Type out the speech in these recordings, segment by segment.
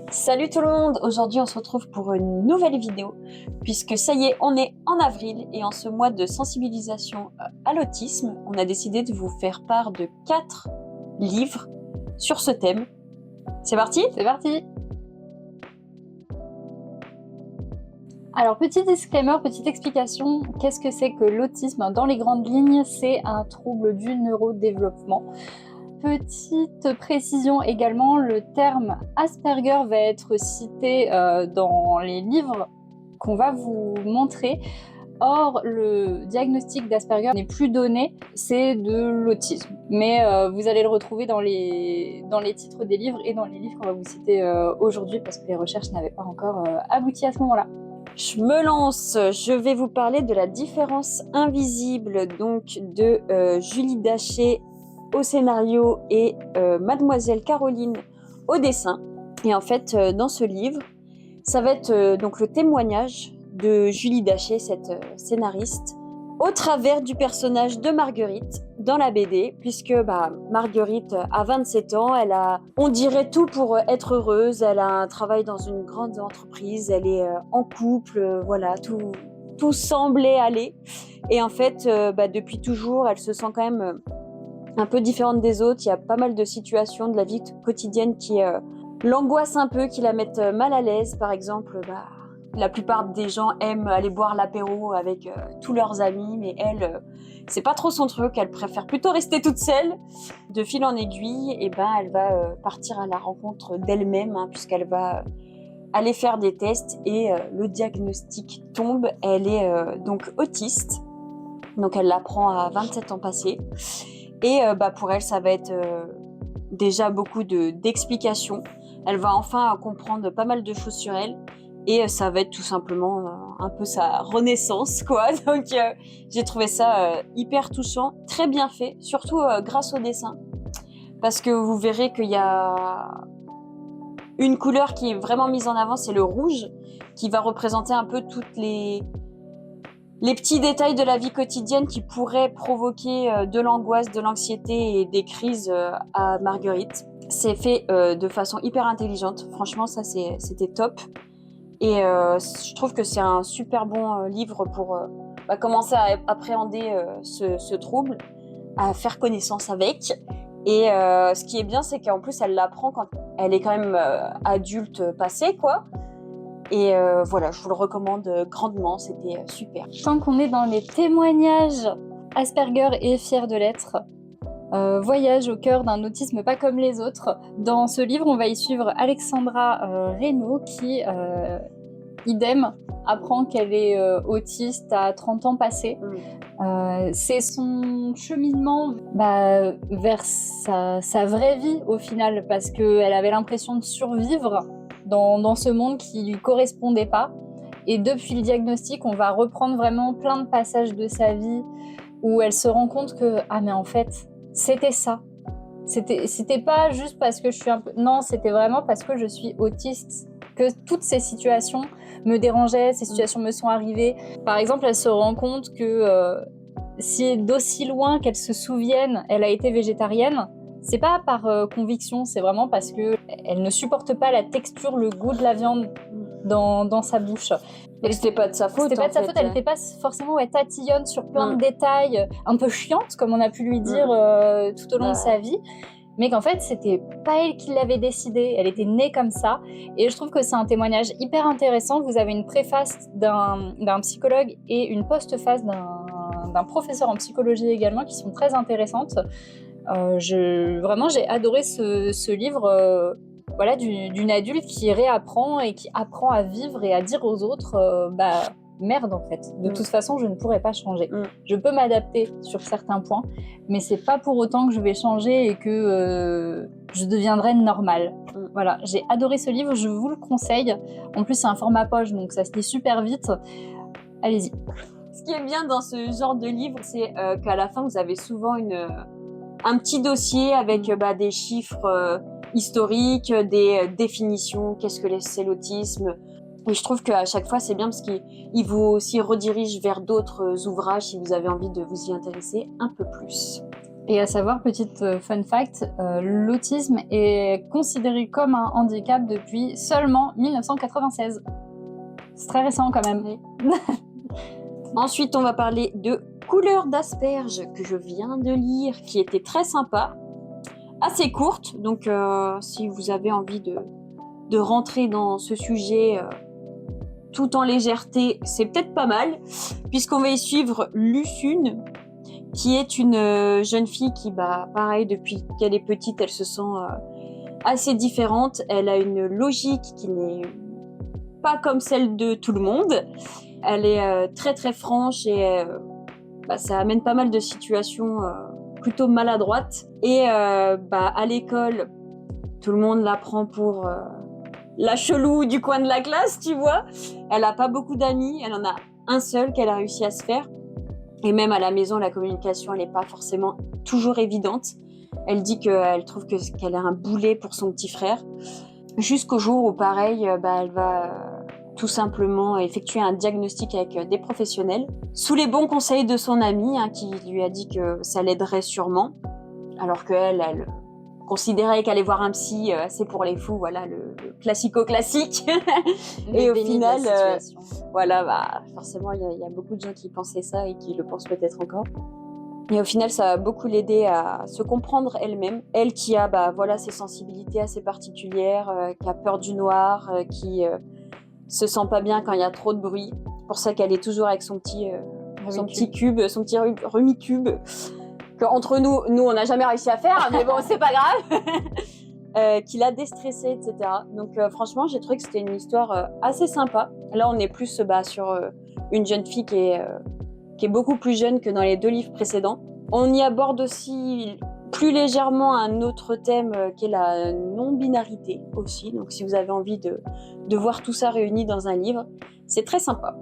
Salut tout le monde! Aujourd'hui on se retrouve pour une nouvelle vidéo puisque ça y est, on est en avril et en ce mois de sensibilisation à l'autisme, on a décidé de vous faire part de 4 livres sur ce thème. C'est parti? C'est parti! Alors, petit disclaimer, petite explication, qu'est-ce que c'est que l'autisme? Dans les grandes lignes, c'est un trouble du neurodéveloppement. Petite précision également, le terme Asperger va être cité dans les livres qu'on va vous montrer. Or, le diagnostic d'Asperger n'est plus donné, c'est de l'autisme. Mais vous allez le retrouver dans les titres des livres et dans les livres qu'on va vous citer aujourd'hui parce que les recherches n'avaient pas encore abouti à ce moment-là. Je me lance, je vais vous parler de la différence invisible donc de Julie Daché au scénario et Mademoiselle Caroline au dessin. Et en fait, dans ce livre, ça va être donc le témoignage de Julie Daché, cette scénariste, au travers du personnage de Marguerite dans la BD, puisque Marguerite a 27 ans, elle a, on dirait, tout pour être heureuse, elle a un travail dans une grande entreprise, elle est en couple, voilà, tout semblait aller. Et en fait, depuis toujours, elle se sent quand même un peu différente des autres. Il y a pas mal de situations de la vie quotidienne qui l'angoissent un peu, qui la mettent mal à l'aise. Par exemple, la plupart des gens aiment aller boire l'apéro avec tous leurs amis, mais elle, c'est pas trop son truc. Elle préfère plutôt rester toute seule. De fil en aiguille, elle va partir à la rencontre d'elle-même, puisqu'elle va aller faire des tests et le diagnostic tombe. Elle est donc autiste. Donc elle l'apprend à 27 ans passés. Et pour elle, ça va être déjà beaucoup d'explications. Elle va enfin comprendre pas mal de choses sur elle. Et ça va être tout simplement un peu sa renaissance, quoi. Donc j'ai trouvé ça hyper touchant, très bien fait, surtout grâce au dessin. Parce que vous verrez qu'il y a une couleur qui est vraiment mise en avant, c'est le rouge, qui va représenter un peu toutes les petits détails de la vie quotidienne qui pourraient provoquer de l'angoisse, de l'anxiété et des crises à Marguerite. C'est fait de façon hyper intelligente. Franchement, ça, c'était top. Et je trouve que c'est un super bon livre pour commencer à appréhender ce trouble, à faire connaissance avec. Et ce qui est bien, c'est qu'en plus, elle l'apprend quand elle est quand même adulte passée, quoi. Et voilà, je vous le recommande grandement, c'était super. Tant qu'on est dans les témoignages, Asperger est fier de l'être. Voyage au cœur d'un autisme pas comme les autres. Dans ce livre, on va y suivre Alexandra Reynaud qui, idem, apprend qu'elle est autiste à 30 ans passés. C'est son cheminement vers sa vraie vie au final, parce qu'elle avait l'impression de survivre dans ce monde qui lui correspondait pas. Et depuis le diagnostic, on va reprendre vraiment plein de passages de sa vie où elle se rend compte que mais en fait, c'était ça. C'était pas juste parce que je suis un peu... Non, c'était vraiment parce que je suis autiste que toutes ces situations me dérangeaient, ces situations me sont arrivées. Par exemple, elle se rend compte que si d'aussi loin qu'elle se souvienne, elle a été végétarienne, c'est pas par conviction, c'est vraiment parce qu'elle ne supporte pas la texture, le goût de la viande dans sa bouche. Et c'était pas de sa faute. C'était pas de sa faute, elle n'était pas forcément tatillonne sur plein de détails, un peu chiantes, comme on a pu lui dire tout au long de sa vie. Mais qu'en fait, c'était pas elle qui l'avait décidé, elle était née comme ça. Et je trouve que c'est un témoignage hyper intéressant. Vous avez une préface d'un psychologue et une postface d'un professeur en psychologie également qui sont très intéressantes. Vraiment, j'ai adoré ce livre d'une adulte qui réapprend et qui apprend à vivre et à dire aux autres merde en fait, de toute façon je ne pourrais pas changer. Je peux m'adapter sur certains points, mais c'est pas pour autant que je vais changer et que je deviendrai normale. Voilà, j'ai adoré ce livre, je vous le conseille. En plus c'est un format poche, donc ça se lit super vite. Allez-y. Ce qui est bien dans ce genre de livre, c'est qu'à la fin vous avez souvent un petit dossier avec des chiffres historiques, des définitions, qu'est-ce que c'est l'autisme. Et je trouve qu'à chaque fois, c'est bien parce qu'il vous aussi redirige vers d'autres ouvrages si vous avez envie de vous y intéresser un peu plus. Et à savoir, petite fun fact, l'autisme est considéré comme un handicap depuis seulement 1996. C'est très récent quand même. Oui. Ensuite, on va parler de Couleur d'asperge que je viens de lire, qui était très sympa, assez courte. Donc, si vous avez envie de rentrer dans ce sujet tout en légèreté, c'est peut-être pas mal, puisqu'on va y suivre Lucune, qui est une jeune fille qui, pareil, depuis qu'elle est petite, elle se sent assez différente. Elle a une logique qui n'est pas comme celle de tout le monde. Elle est très très franche et ça amène pas mal de situations plutôt maladroites. Et à l'école, tout le monde la prend pour la chelou du coin de la classe, tu vois. Elle a pas beaucoup d'amis, elle en a un seul qu'elle a réussi à se faire. Et même à la maison, la communication, elle n'est pas forcément toujours évidente. Elle dit qu'elle trouve qu'elle a un boulet pour son petit frère. Jusqu'au jour où, pareil, elle va tout simplement effectuer un diagnostic avec des professionnels, sous les bons conseils de son amie, qui lui a dit que ça l'aiderait sûrement, alors qu'elle considérait qu'aller voir un psy, c'est pour les fous, voilà, le classico-classique. Et au final, forcément, il y a beaucoup de gens qui pensaient ça et qui le pensent peut-être encore. Et au final, ça a beaucoup l'aidé à se comprendre elle-même. Elle qui a ses sensibilités assez particulières, qui a peur du noir, qui se sent pas bien quand il y a trop de bruit. C'est pour ça qu'elle est toujours avec son petit cube, son petit Rumicube. Qu'entre nous, on n'a jamais réussi à faire, mais bon, c'est pas grave. Qui l'a déstressée, etc. Donc franchement, j'ai trouvé que c'était une histoire assez sympa. Là, on est plus sur une jeune fille qui est beaucoup plus jeune que dans les 2 livres précédents. On y aborde aussi plus légèrement un autre thème qui est la non-binarité aussi. Donc si vous avez envie de voir tout ça réuni dans un livre, c'est très sympa.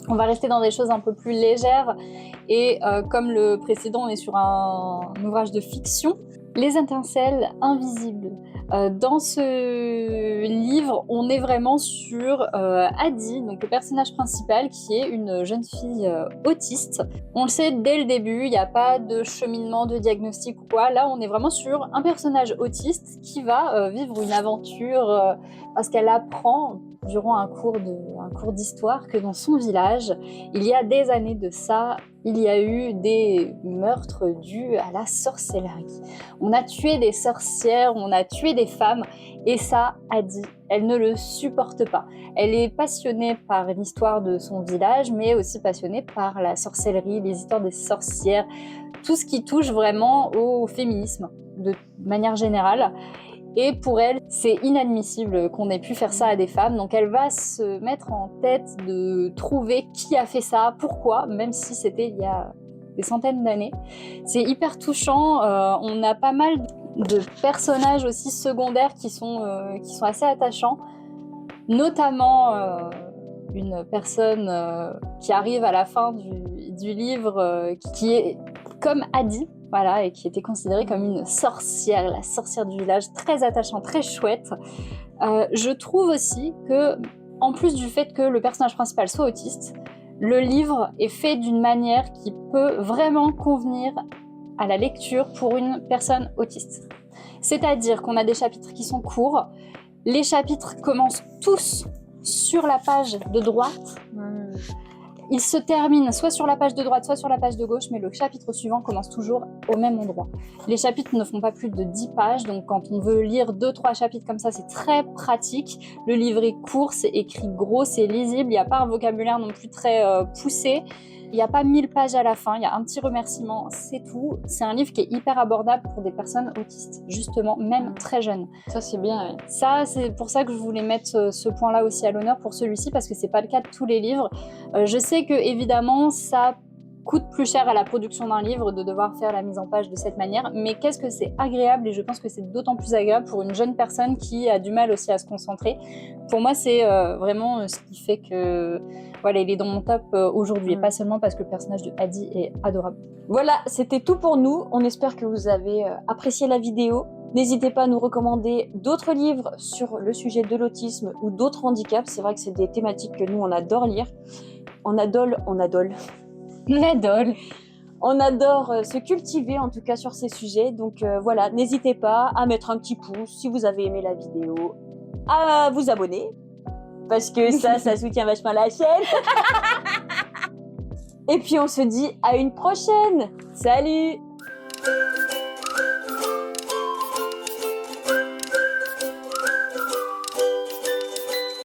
On va rester dans des choses un peu plus légères et comme le précédent, on est sur un ouvrage de fiction. Les étincelles invisibles. Dans ce livre, on est vraiment sur Adi, donc le personnage principal, qui est une jeune fille autiste. On le sait dès le début, il n'y a pas de cheminement, de diagnostic ou quoi. Là, on est vraiment sur un personnage autiste qui va vivre une aventure parce qu'elle apprend durant un cours d'histoire que dans son village, il y a des années de ça, il y a eu des meurtres dus à la sorcellerie. On a tué des sorcières, on a tué des femmes, et ça, Adi, elle ne le supporte pas. Elle est passionnée par l'histoire de son village, mais aussi passionnée par la sorcellerie, les histoires des sorcières, tout ce qui touche vraiment au féminisme, de manière générale. Et pour elle, c'est inadmissible qu'on ait pu faire ça à des femmes. Donc elle va se mettre en tête de trouver qui a fait ça, pourquoi, même si c'était il y a des centaines d'années. C'est hyper touchant. On a pas mal de personnages aussi secondaires qui sont assez attachants. Notamment une personne qui arrive à la fin du livre qui est comme Adi. Voilà, et qui était considérée comme une sorcière, la sorcière du village, très attachante, très chouette. Je trouve aussi que, en plus du fait que le personnage principal soit autiste, le livre est fait d'une manière qui peut vraiment convenir à la lecture pour une personne autiste. C'est-à-dire qu'on a des chapitres qui sont courts, les chapitres commencent tous sur la page de droite. Il se termine soit sur la page de droite, soit sur la page de gauche, mais le chapitre suivant commence toujours au même endroit. Les chapitres ne font pas plus de 10 pages, donc quand on veut lire 2-3 chapitres comme ça, c'est très pratique. Le livre est court, c'est écrit gros, c'est lisible, il n'y a pas un vocabulaire non plus très poussé. Il n'y a pas 1000 pages à la fin, il y a un petit remerciement, c'est tout. C'est un livre qui est hyper abordable pour des personnes autistes, justement, même très jeunes. Ça, c'est bien. Oui. Ça, c'est pour ça que je voulais mettre ce point-là aussi à l'honneur pour celui-ci, parce que c'est pas le cas de tous les livres. Je sais que, évidemment, ça coûte plus cher à la production d'un livre de devoir faire la mise en page de cette manière, mais qu'est-ce que c'est agréable, et je pense que c'est d'autant plus agréable pour une jeune personne qui a du mal aussi à se concentrer. Pour moi, c'est vraiment ce qui fait que voilà, il est dans mon top aujourd'hui, et pas seulement parce que le personnage de Adi est adorable. Voilà, c'était tout pour nous. On espère que vous avez apprécié la vidéo. N'hésitez pas à nous recommander d'autres livres sur le sujet de l'autisme ou d'autres handicaps. C'est vrai que c'est des thématiques que nous, on adore lire. On adole. On adore se cultiver en tout cas sur ces sujets. Donc voilà, n'hésitez pas à mettre un petit pouce si vous avez aimé la vidéo, à vous abonner parce que ça soutient vachement la chaîne. Et puis on se dit à une prochaine. Salut!